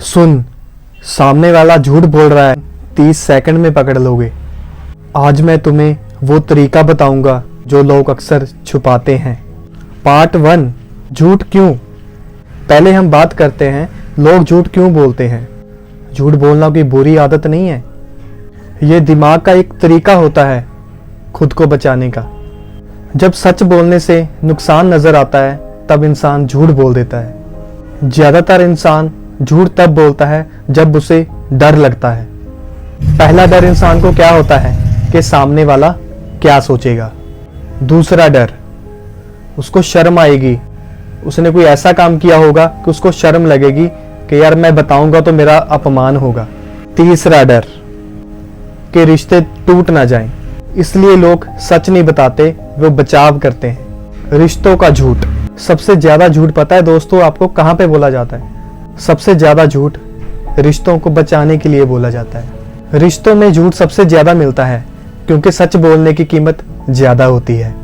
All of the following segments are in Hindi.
सुन, सामने वाला झूठ बोल रहा है, 30 सेकंड में पकड़ लोगे। आज मैं तुम्हें वो तरीका बताऊंगा जो लोग अक्सर छुपाते हैं। पार्ट 1, झूठ क्यों। पहले हम बात करते हैं लोग झूठ क्यों बोलते हैं। झूठ बोलना कोई बुरी आदत नहीं है, ये दिमाग का एक तरीका होता है खुद को बचाने का। जब सच बोलने से नुकसान नजर आता है तब इंसान झूठ बोल देता है। ज्यादातर इंसान झूठ तब बोलता है जब उसे डर लगता है। पहला डर इंसान को क्या होता है कि सामने वाला क्या सोचेगा। दूसरा डर, उसको शर्म आएगी, उसने कोई ऐसा काम किया होगा कि उसको शर्म लगेगी कि यार मैं बताऊंगा तो मेरा अपमान होगा। तीसरा डर कि रिश्ते टूट ना जाएं, इसलिए लोग सच नहीं बताते, वो बचाव करते हैं। रिश्तों का झूठ, सबसे ज्यादा झूठ पता है दोस्तों आपको कहां पे बोला जाता है? सबसे ज्यादा झूठ रिश्तों को बचाने के लिए बोला जाता है। रिश्तों में झूठ सबसे ज्यादा मिलता है क्योंकि सच बोलने की कीमत ज्यादा होती है।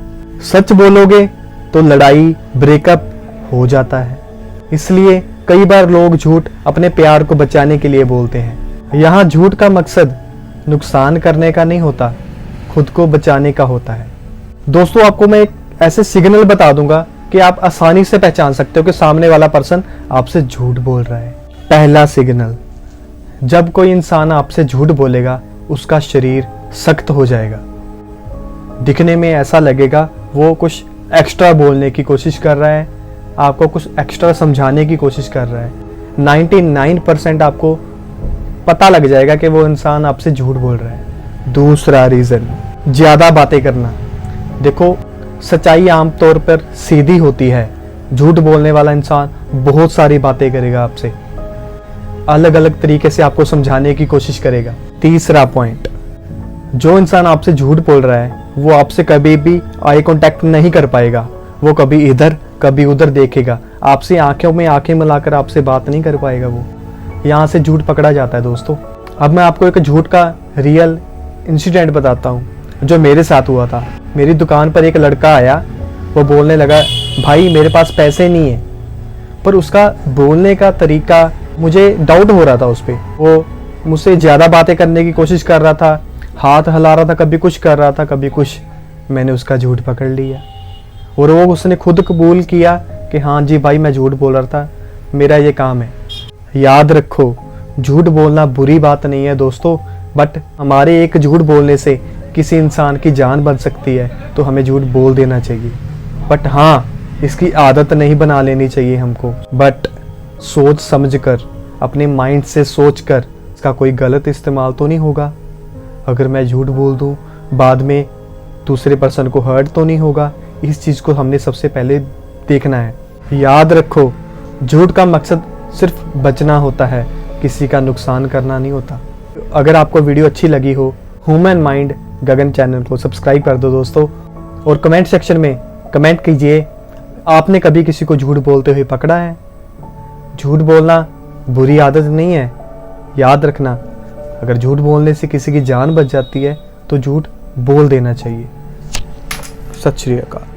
सच बोलोगे तो लड़ाई, ब्रेकअप हो जाता है, इसलिए कई बार लोग झूठ अपने प्यार को बचाने के लिए बोलते हैं। यहाँ झूठ का मकसद नुकसान करने का नहीं होता, खुद को बचाने का होता है। दोस्तों आपको मैं एक ऐसे सिग्नल बता दूंगा कि आप आसानी से पहचान सकते हो कि सामने वाला पर्सन आपसे झूठ बोल रहा है। पहला सिग्नल, जब कोई इंसान आपसे झूठ बोलेगा उसका शरीर सख्त हो जाएगा। दिखने में ऐसा लगेगा वो कुछ एक्स्ट्रा बोलने की कोशिश कर रहा है, आपको कुछ एक्स्ट्रा समझाने की कोशिश कर रहा है। 99% आपको पता लग जाएगा कि वो इंसान आपसे झूठ बोल रहा है। दूसरा रीजन, ज्यादा बातें करना। देखो सच्चाई आमतौर पर सीधी होती है, झूठ बोलने वाला इंसान बहुत सारी बातें करेगा आपसे, अलग अलग तरीके से आपको समझाने की कोशिश करेगा। तीसरा पॉइंट, जो इंसान आपसे झूठ बोल रहा है वो आपसे कभी भी आई कांटेक्ट नहीं कर पाएगा, वो कभी इधर कभी उधर देखेगा, आपसे आंखों में आंखें मिलाकर आपसे बात नहीं कर पाएगा। वो यहाँ से झूठ पकड़ा जाता है दोस्तों। अब मैं आपको एक झूठ का रियल इंसिडेंट बताता हूँ जो मेरे साथ हुआ था। मेरी दुकान पर एक लड़का आया, वो बोलने लगा भाई मेरे पास पैसे नहीं है, पर उसका बोलने का तरीका मुझे डाउट हो रहा था उस पर। वो मुझसे ज़्यादा बातें करने की कोशिश कर रहा था, हाथ हिला रहा था, कभी कुछ कर रहा था कभी कुछ। मैंने उसका झूठ पकड़ लिया और वो उसने खुद कबूल किया कि हाँ जी भाई मैं झूठ बोल रहा था, मेरा ये काम है। याद रखो झूठ बोलना बुरी बात नहीं है दोस्तों, बट हमारे एक झूठ बोलने से किसी इंसान की जान बच सकती है तो हमें झूठ बोल देना चाहिए। बट हाँ, इसकी आदत नहीं बना लेनी चाहिए हमको, बट सोच समझ कर, अपने माइंड से सोच कर, इसका कोई गलत इस्तेमाल तो नहीं होगा। अगर मैं झूठ बोल दूँ बाद में दूसरे पर्सन को हर्ट तो नहीं होगा, इस चीज़ को हमने सबसे पहले देखना है। याद रखो झूठ का मकसद सिर्फ बचना होता है, किसी का नुकसान करना नहीं होता। अगर आपको वीडियो अच्छी लगी हो, ह्यूमन माइंड गगन चैनल को सब्सक्राइब कर दो दोस्तों, और कमेंट सेक्शन में कमेंट कीजिए आपने कभी किसी को झूठ बोलते हुए पकड़ा है। झूठ बोलना बुरी आदत नहीं है, याद रखना। अगर झूठ बोलने से किसी की जान बच जाती है तो झूठ बोल देना चाहिए। सत श्री अकाल।